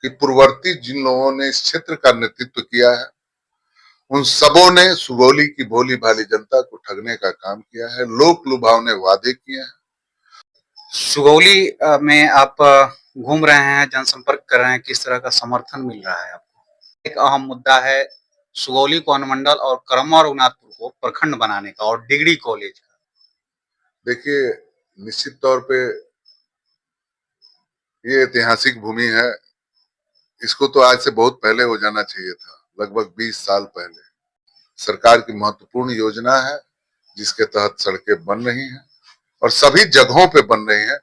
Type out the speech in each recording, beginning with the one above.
कि पूर्ववर्ती जिन लोगों ने इस क्षेत्र का नेतृत्व किया है, उन सबों ने सुगौली की भोली भाली जनता को ठगने का काम किया है, लोक लुभावने वादे किए हैं। सुगौली में आप घूम रहे हैं, जनसंपर्क कर रहे हैं, किस तरह का समर्थन मिल रहा है आपको? एक अहम मुद्दा है सुगौली को अनुमंडल और करमा रघुनाथपुर को प्रखंड बनाने का और डिग्री कॉलेज का। देखिए, निश्चित तौर पे ये ऐतिहासिक भूमि है। इसको तो आज से बहुत पहले हो जाना चाहिए था, लगभग 20 साल पहले। सरकार की महत्वपूर्ण योजना है जिसके तहत सड़कें बन रही हैं और सभी जगहों पे बन रही हैं।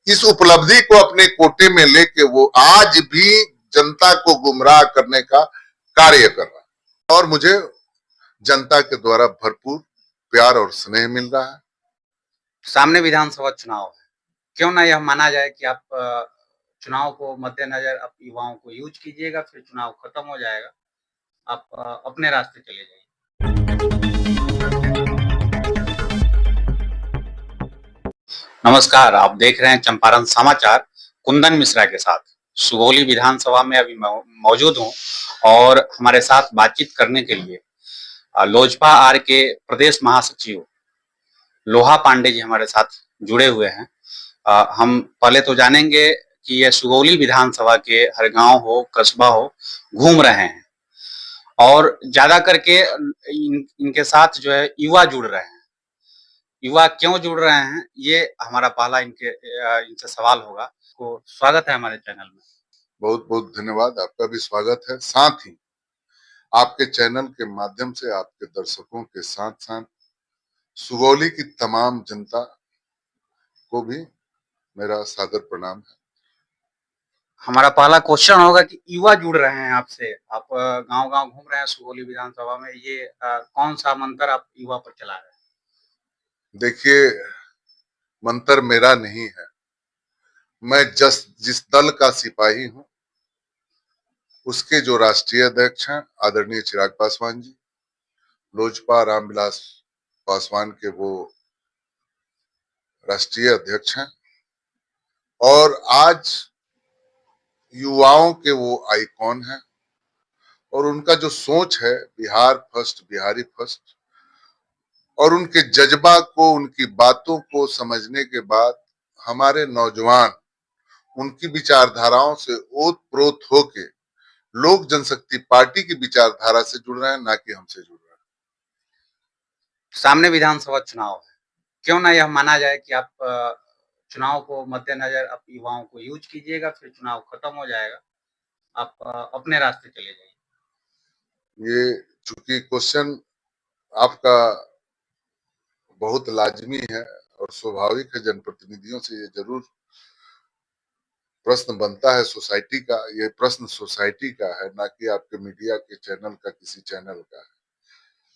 इस उपलब्धि को अपने कोटे में लेके वो आज भी जनता को गुमराह करने का कार्य कर रहा है और मुझे जनता के द्वारा भरपूर प्यार और स्नेह मिल रहा है। सामने विधानसभा चुनाव है, क्यों ना यह माना जाए कि आप चुनाव को मद्देनजर आप युवाओं को यूज कीजिएगा, फिर चुनाव खत्म हो जाएगा, आप अपने रास्ते चले जाइए। नमस्कार, आप देख रहे हैं चंपारण समाचार कुंदन मिश्रा के साथ। सुगौली विधानसभा में अभी मौजूद हूं और हमारे साथ बातचीत करने के लिए लोजपा आर के प्रदेश महासचिव लोहा पांडे जी हमारे साथ जुड़े हुए हैं। हम पहले तो जानेंगे कि ये सुगौली विधानसभा के हर गांव हो, कस्बा हो, घूम रहे हैं और ज्यादा करके इनके साथ जो है युवा जुड़ रहे हैं। युवा क्यों जुड़ रहे हैं, ये हमारा पहला इनसे सवाल होगा। तो स्वागत है हमारे चैनल में। बहुत बहुत धन्यवाद, आपका भी स्वागत है। साथ ही आपके चैनल के माध्यम से आपके दर्शकों के साथ साथ सुगौली की तमाम जनता को भी मेरा सादर प्रणाम है। हमारा पहला क्वेश्चन होगा कि युवा जुड़ रहे हैं आपसे, आप गांव-गांव घूम रहे हैं सुगौली विधानसभा में, ये कौन सा मंत्र आप युवा पर चला रहे हैं? देखिए, मंत्र मेरा नहीं है। मैं जिस दल का सिपाही हूं, उसके जो राष्ट्रीय अध्यक्ष हैं आदरणीय चिराग पासवान जी, लोजपा रामविलास पासवान के वो राष्ट्रीय अध्यक्ष हैं और आज युवाओं के वो आइकॉन हैं और उनका जो सोच है बिहार फर्स्ट, बिहारी फर्स्ट, और उनके जज्बा को, उनकी बातों को समझने के बाद हमारे नौजवान उनकी विचारधाराओं से ओत-प्रोत होके लोक जनशक्ति पार्टी की विचारधारा से जुड़ रहे हैं, ना कि हमसे जुड़ रहे हैं। सामने विधानसभा चुनाव है, क्यों ना यह माना जाए कि आप चुनाव को मद्देनजर आप युवाओं को यूज कीजिएगा, फिर चुनाव खत्म हो जाएगा, आप अपने रास्ते चले जाइए। ये चूंकि क्वेश्चन आपका बहुत लाजमी है और स्वाभाविक है, जनप्रतिनिधियों से ये जरूर प्रश्न बनता है सोसाइटी का। ये प्रश्न सोसाइटी का है, ना कि आपके मीडिया के चैनल का, किसी चैनल का है।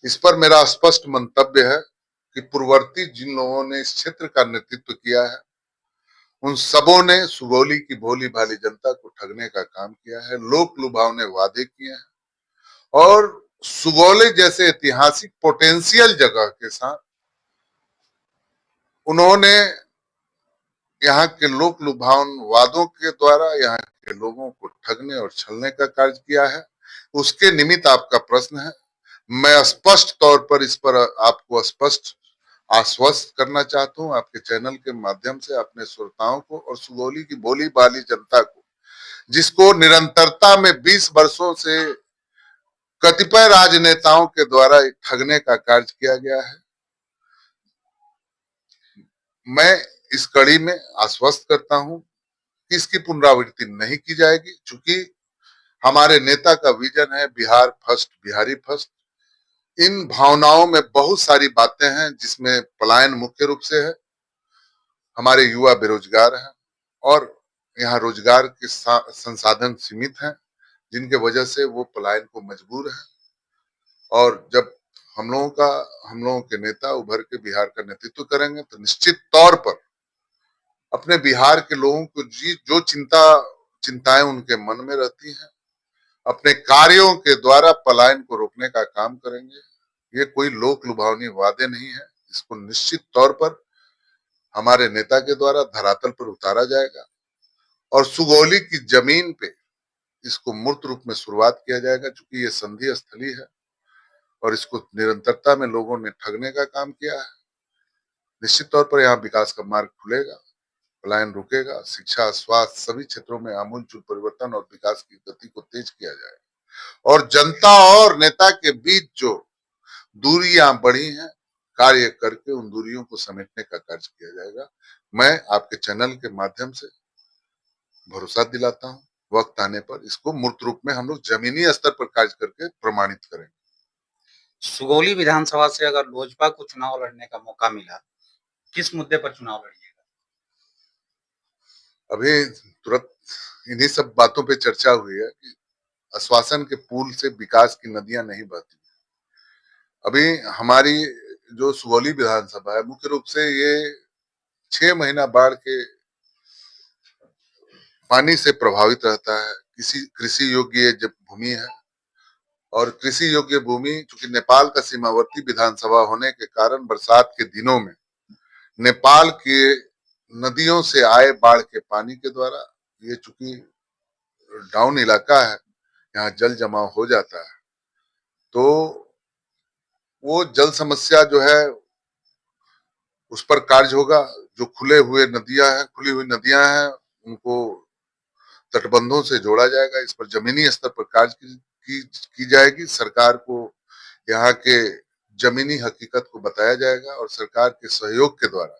इस पर मेरा स्पष्ट मंतव्य है कि पूर्ववर्ती जिन लोगों ने इस क्षेत्र का नेतृत्व किया है, उन सबों ने सुगौली की भोली भाली जनता को ठगने का काम किया है, लोक लुभावने वादे किए हैं और सुगौली जैसे ऐतिहासिक पोटेंशियल जगह के साथ उन्होंने यहाँ के लोक लुभावन वादों के द्वारा यहाँ के लोगों को ठगने और छलने का कार्य किया है। उसके निमित्त आपका प्रश्न है। मैं स्पष्ट तौर पर इस पर आपको स्पष्ट आश्वस्त करना चाहता हूं, आपके चैनल के माध्यम से अपने श्रोताओं को और सुगौली की भोली भाली जनता को, जिसको निरंतरता में 20 वर्षों से कतिपय राजनेताओं के द्वारा ठगने का कार्य किया गया है। मैं इस कड़ी में आश्वस्त करता हूं कि इसकी पुनरावृत्ति नहीं की जाएगी, चूंकि हमारे नेता का विजन है बिहार फर्स्ट, बिहारी फर्स्ट। इन भावनाओं में बहुत सारी बातें हैं जिसमें पलायन मुख्य रूप से है। हमारे युवा बेरोजगार हैं और यहाँ रोजगार के संसाधन सीमित हैं, जिनके वजह से वो पलायन को मजबूर है। और जब हम लोगों के नेता उभर के बिहार का नेतृत्व करेंगे तो निश्चित तौर पर अपने बिहार के लोगों को जो चिंताएं उनके मन में रहती हैं, अपने कार्यों के द्वारा पलायन को रोकने का काम करेंगे। ये कोई लोक लुभावनी वादे नहीं है, इसको निश्चित तौर पर हमारे नेता के द्वारा धरातल पर उतारा जाएगा और सुगौली की जमीन पे इसको मूर्त रूप में शुरुआत किया जाएगा, चूंकि ये संधि स्थली है और इसको निरंतरता में लोगों ने ठगने का काम किया है। निश्चित तौर पर यहाँ विकास का मार्ग खुलेगा, पलायन रुकेगा, शिक्षा, स्वास्थ्य सभी क्षेत्रों में आमूलचूल परिवर्तन और विकास की गति को तेज किया जाएगा और जनता और नेता के बीच जो दूरियां बढ़ी हैं, कार्य करके उन दूरियों को समेटने का कार्य किया जाएगा। मैं आपके चैनल के माध्यम से भरोसा दिलाता हूं, वक्त आने पर इसको मूर्त रूप में हम लोग जमीनी स्तर पर कार्य करके प्रमाणित करेंगे। सुगौली विधानसभा से अगर लोजपा को चुनाव लड़ने का मौका मिला, किस मुद्दे पर चुनाव लड़िएगा? अभी तुरंत इन्हीं सब बातों पे चर्चा हुई है कि आश्वासन के पुल से विकास की नदियां नहीं बहती। अभी हमारी जो सुगौली विधानसभा है, मुख्य रूप से ये 6 महीना बाढ़ के पानी से प्रभावित रहता है। किसी कृषि योग्य जब भूमि है और कृषि योग्य भूमि चूंकि नेपाल का सीमावर्ती विधानसभा होने के कारण बरसात के दिनों में नेपाल के नदियों से आए बाढ़ के पानी के द्वारा, ये चूंकि डाउन इलाका है, यहाँ जल जमाव हो जाता है, तो वो जल समस्या जो है उस पर कार्य होगा। जो खुली हुई नदियां हैं उनको तटबंधों से जोड़ा जाएगा। इस पर जमीनी स्तर पर कार्य की जाएगी। सरकार को यहाँ के जमीनी हकीकत को बताया जाएगा और सरकार के सहयोग के द्वारा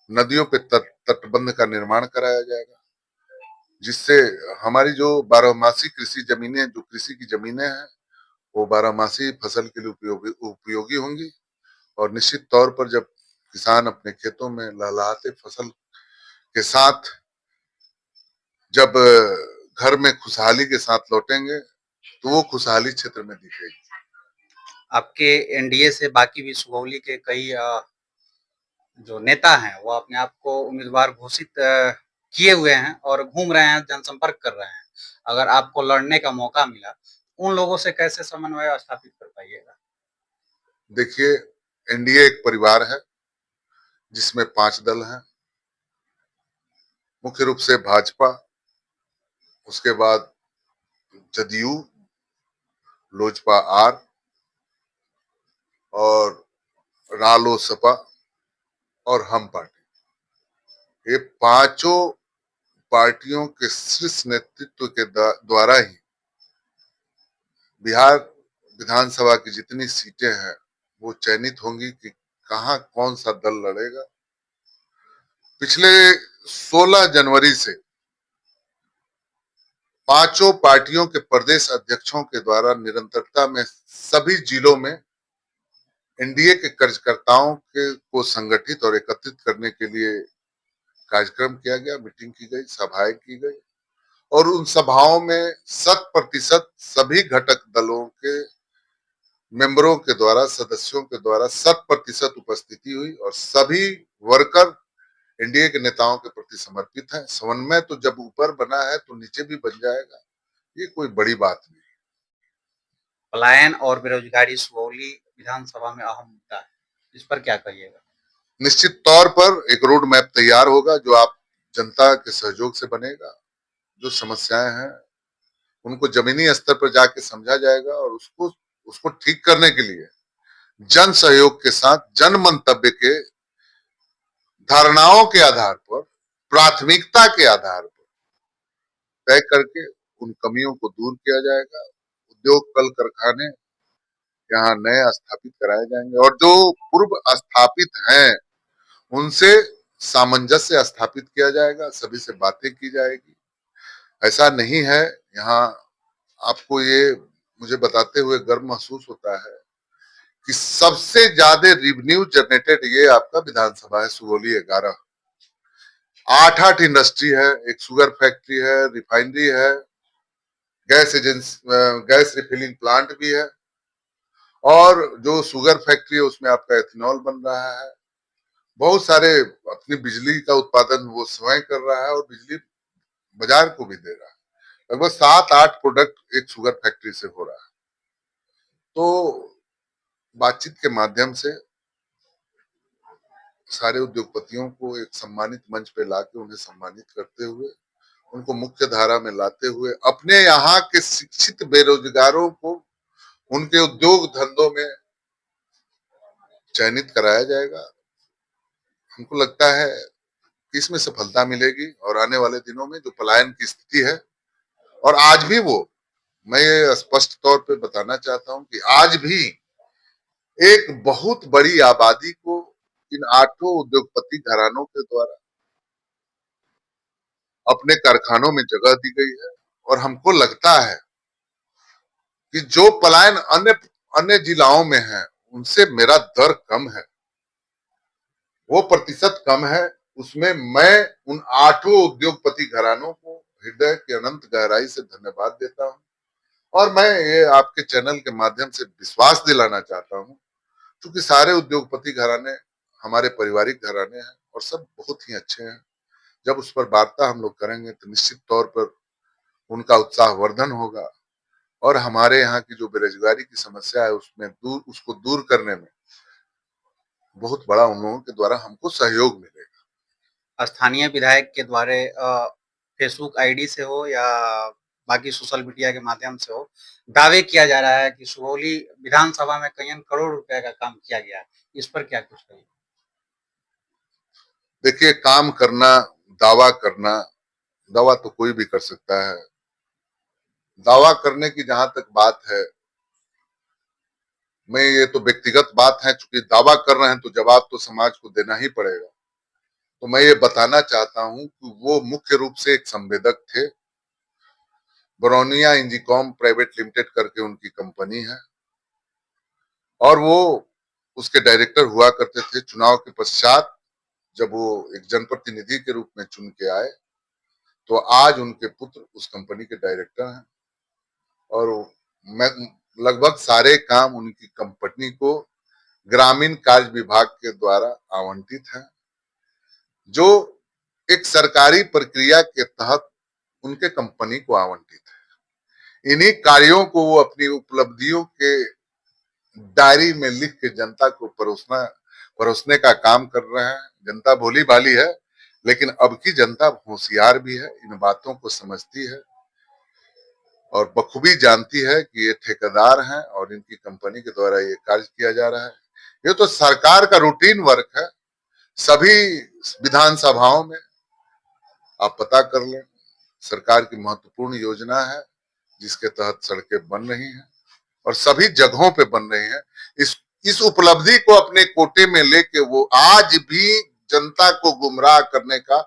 नदियों पे तटबंध का निर्माण कराया जाएगा, जिससे हमारी जो बारहमासी कृषि जमीनें, जो कृषि की जमीनें हैं, वो बारहमासी फसल के लिए उपयोगी होंगी। और निश्चित तौर पर जब किसान अपने खेतों में लहलहाते फसल के साथ जब घर में खुशहाली के साथ लौटेंगे तो वो खुशहाली क्षेत्र में दिखेगी। आपके एनडीए से बाकी भी सुगौली के कई जो नेता हैं वो अपने आप को उम्मीदवार घोषित किए हुए हैं और घूम रहे हैं, जनसंपर्क कर रहे हैं। अगर आपको लड़ने का मौका मिला, उन लोगों से कैसे समन्वय स्थापित कर पाइएगा? देखिए, एनडीए एक परिवार है जिसमें 5 दल हैं। मुख्य रूप से भाजपा, उसके बाद जदयू, लोजपा आर और रालोसपा और हम पार्टी। ये पांचों पार्टियों के शीर्ष नेतृत्व के द्वारा ही बिहार विधानसभा की जितनी सीटें हैं वो चयनित होंगी कि कहां कौन सा दल लड़ेगा। पिछले 16 जनवरी से पांचों पार्टियों के प्रदेश अध्यक्षों के द्वारा निरंतरता में सभी जिलों में एनडीए के कार्यकर्ताओं के को संगठित और एकत्रित करने के लिए कार्यक्रम किया गया, मीटिंग की गई, सभाएं की गई और उन सभाओं में 100% सभी घटक दलों के मेंबरों के द्वारा, सदस्यों के द्वारा 100% उपस्थिति हुई और सभी वर्कर एनडीए के नेताओं के प्रति समर्पित हैं। समन्वय तो जब ऊपर बना है तो नीचे भी बन जाएगा, ये कोई बड़ी बात नहीं। पलायन और बेरोजगारी सुगौली विधानसभा में अहम मुद्दा है, इस पर क्या कहिएगा? निश्चित तौर पर एक रोड मैप तैयार होगा जो आप जनता के सहयोग से बनेगा। जो समस्याएं हैं उनको जमीनी स्तर पर जाके समझा जाएगा और उसको उसको ठीक करने के लिए जन सहयोग के साथ जन मंतव्य के धारणाओं के आधार पर, प्राथमिकता के आधार पर तय करके उन कमियों को दूर किया जाएगा। उद्योग, कल कारखाने यहाँ नए स्थापित कराए जाएंगे और जो पूर्व स्थापित हैं उनसे सामंजस्य स्थापित किया जाएगा, सभी से बातें की जाएगी। ऐसा नहीं है, यहाँ आपको ये मुझे बताते हुए गर्व महसूस होता है कि सबसे ज्यादा रेवेन्यू जनरेटेड ये आपका विधानसभा है सुगौली 11। 8 इंडस्ट्री है, एक शुगर फैक्ट्री है, रिफाइनरी है, gas agency, gas refilling plant भी है और जो शुगर फैक्ट्री है उसमें आपका एथेनॉल बन रहा है। बहुत सारे अपनी बिजली का उत्पादन वो स्वयं कर रहा है और बिजली बाजार को भी दे रहा है। लगभग 7-8 प्रोडक्ट एक शुगर फैक्ट्री से हो रहा है। तो बातचीत के माध्यम से सारे उद्योगपतियों को एक सम्मानित मंच पे लाके उन्हें सम्मानित करते हुए उनको मुख्य धारा में लाते हुए अपने यहाँ के शिक्षित बेरोजगारों को उनके उद्योग धंधों में चयनित कराया जाएगा। हमको लगता है कि इसमें सफलता मिलेगी और आने वाले दिनों में जो पलायन की स्थिति है, और आज भी वो, मैं ये स्पष्ट तौर पे बताना चाहता हूं कि आज भी एक बहुत बड़ी आबादी को इन 8 उद्योगपति घरानों के द्वारा अपने कारखानों में जगह दी गई है। और हमको लगता है कि जो पलायन अन्य अन्य जिलाओं में है उनसे मेरा दर कम है, वो प्रतिशत कम है। उसमें मैं उन 8 उद्योगपति घरानों को हृदय के अनंत गहराई से धन्यवाद देता हूं। और मैं ये आपके चैनल के माध्यम से विश्वास दिलाना चाहता हूं, क्योंकि सारे उद्योगपति घराने हमारे पारिवारिक घराने हैं और सब बहुत ही अच्छे हैं। जब उस पर वार्ता हम लोग करेंगे तो निश्चित तौर पर उनका उत्साहवर्धन होगा और हमारे यहाँ की जो बेरोजगारी की समस्या है उसको दूर करने में बहुत बड़ा उन लोगों के द्वारा हमको सहयोग मिलेगा। स्थानीय विधायक के द्वारा फेसबुक आईडी से हो या बाकी सोशल मीडिया के माध्यम से हो, दावे किया जा रहा है कि सुगौली विधानसभा में कई करोड़ रुपए का काम किया गया है। इस पर क्या कुछ कहिए? देखिए, काम करना, दावा करना, दावा तो कोई भी कर सकता है। दावा करने की जहां तक बात है, मैं ये तो व्यक्तिगत बात है, चूंकि दावा कर रहे हैं तो जवाब तो समाज को देना ही पड़ेगा। तो मैं ये बताना चाहता हूं कि वो मुख्य रूप से एक संवेदक थे। बरौनिया इंजीकॉम प्राइवेट लिमिटेड करके उनकी कंपनी है और वो उसके डायरेक्टर हुआ करते थे। चुनाव के पश्चात जब वो एक जनप्रतिनिधि के रूप में चुन के आए तो आज उनके पुत्र उस कंपनी के डायरेक्टर हैं और मैं लगभग सारे काम उनकी कंपनी को ग्रामीण कार्य विभाग के द्वारा आवंटित है, जो एक सरकारी प्रक्रिया के तहत उनके कंपनी को आवंटित है। इन्हीं कार्यों को वो अपनी उपलब्धियों के डायरी में लिख के जनता को परोसने का काम कर रहे हैं। जनता भोली भाली है, लेकिन अब की जनता होशियार भी है, इन बातों को समझती है और बखूबी जानती है कि ये ठेकेदार हैं और इनकी कंपनी के द्वारा ये कार्य किया जा रहा है। ये तो सरकार का रूटीन वर्क है। सभी विधानसभाओं में आप पता कर लें, सरकार की महत्वपूर्ण योजना है जिसके तहत सड़कें बन रही हैं और सभी जगहों पे बन रही हैं। इस उपलब्धि को अपने कोटे में लेके वो आज भी जनता को गुमराह करने का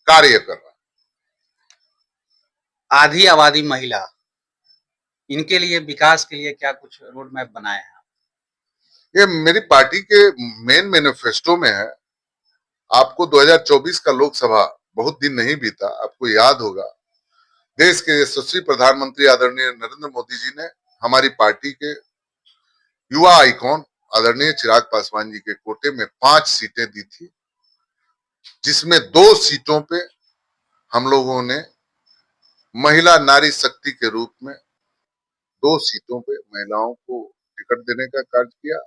कार्य कर रहा है। आधी आबादी महिला, इनके लिए विकास के लिए क्या कुछ रोड मैप बनाए हैं? ये मेरी पार्टी के मेन मैनिफेस्टो में है। आपको 2024 का लोकसभा बहुत दिन नहीं बीता, आपको याद होगा देश के यशस्वी प्रधानमंत्री आदरणीय नरेंद्र मोदी जी ने हमारी पार्टी के युवा आइकॉन आदरणीय चिराग पासवान जी के कोटे में 5 सीटें दी थी, जिसमें 2 सीटों पे हम लोगों ने महिला नारी शक्ति के रूप में 2 सीटों पे महिलाओं को टिकट देने का कार्य किया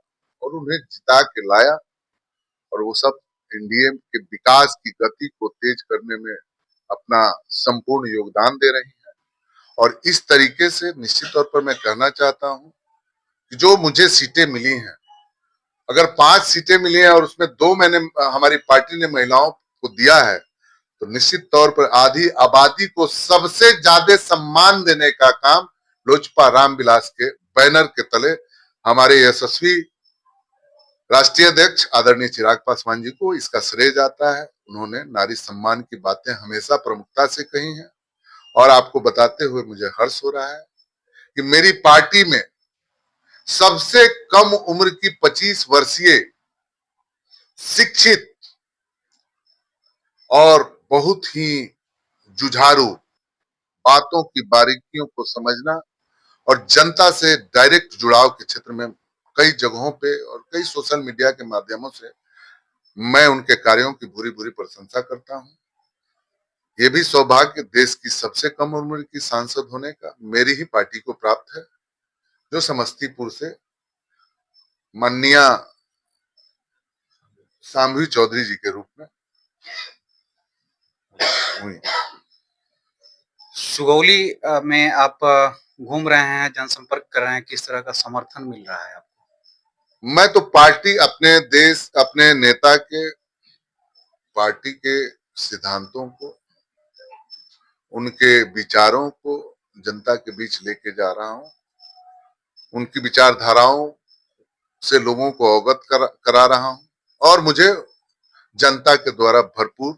और उन्हें जिता के लाया और वो सब एनडीए के विकास की गति को तेज करने में अपना संपूर्ण योगदान दे रही हैं। और इस तरीके से निश्चित तौर पर मैं कहना चाहता हूं कि जो मुझे सीटें मिली हैं, अगर 5 सीटें मिली हैं और उसमें 2 मैंने हमारी पार्टी ने महिलाओं को दिया है, तो निश्चित तौर पर आधी आबादी को सबसे ज्यादा सम्मान देने का काम लोजपा रामविलास के बैनर के तले हमारे यशस्वी राष्ट्रीय अध्यक्ष आदरणीय चिराग पासवान जी को इसका श्रेय जाता है। उन्होंने नारी सम्मान की बातें हमेशा प्रमुखता से कही हैं और आपको बताते हुए मुझे हर्ष हो रहा है कि मेरी पार्टी में सबसे कम उम्र की 25 वर्षीय शिक्षित और बहुत ही जुझारू, बातों की बारीकियों को समझना और जनता से डायरेक्ट जुड़ाव के क्षेत्र में कई जगहों पे और कई सोशल मीडिया के माध्यमों से मैं उनके कार्यों की भूरी भूरी प्रशंसा करता हूं। ये भी सौभाग्य देश की सबसे कम उम्र की सांसद होने का मेरी ही पार्टी को प्राप्त है, जो समस्तीपुर से माननीय शाम्भी चौधरी जी के रूप में हुई। सुगौली में आप घूम रहे हैं, जनसंपर्क कर रहे हैं, किस तरह का समर्थन मिल रहा है आपको? मैं तो पार्टी अपने देश, अपने नेता के, पार्टी के सिद्धांतों को, उनके विचारों को जनता के बीच लेके जा रहा हूं। उनकी विचारधाराओं से लोगों को अवगत करा रहा हूं और मुझे जनता के द्वारा भरपूर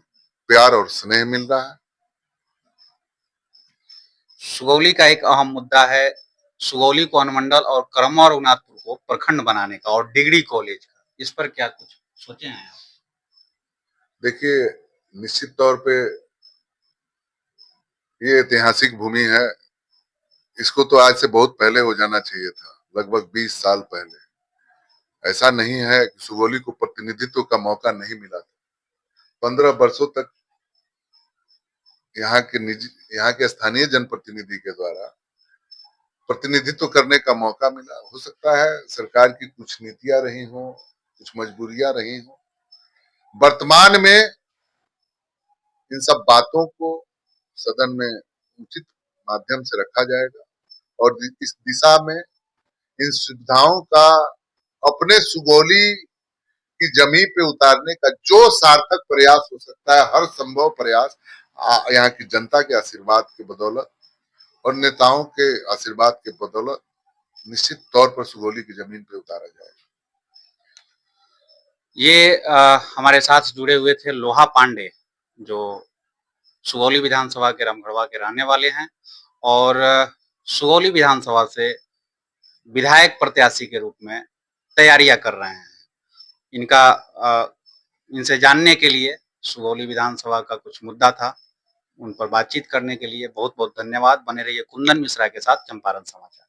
प्यार और स्नेह मिल रहा है। सुगौली का एक अहम मुद्दा है सुगौली को अनुमंडल और करमा और रघुनाथपुर को प्रखंड बनाने का और डिग्री कॉलेज का। इस पर क्या कुछ सोचे हैं आप? देखिए, निश्चित तौर पे ये ऐतिहासिक भूमि है। इसको तो आज से बहुत पहले हो जाना चाहिए था, लगभग 20 साल पहले। ऐसा नहीं है कि सुगौली को प्रतिनिधित्व का मौका नहीं मिला था। 15 वर्षों तक यहाँ के स्थानीय जनप्रतिनिधि के द्वारा प्रतिनिधित्व करने का मौका मिला। हो सकता है सरकार की कुछ नीतियां रही हो, कुछ मजबूरियां रही हो। वर्तमान में इन सब बातों को सदन में उचित माध्यम से रखा जाएगा और इस दिशा में इन सुविधाओं का अपने सुगौली की जमीन पे उतारने का जो सार्थक प्रयास हो सकता है, हर संभव प्रयास यहाँ की जनता के आशीर्वाद के बदौलत और नेताओं के आशीर्वाद के बदौलत निश्चित तौर पर सुगौली की जमीन पे उतारा जाएगा। ये हमारे साथ जुड़े हुए थे लोहा पांडे, जो सुगौली विधानसभा के रामगढ़वा के रहने वाले हैं और सुगौली विधानसभा से विधायक प्रत्याशी के रूप में तैयारियां कर रहे हैं। इनका इनसे जानने के लिए सुगौली विधानसभा का कुछ मुद्दा था, उन पर बातचीत करने के लिए बहुत बहुत धन्यवाद। बने रहिए कुंदन मिश्रा के साथ, चंपारण समाचार।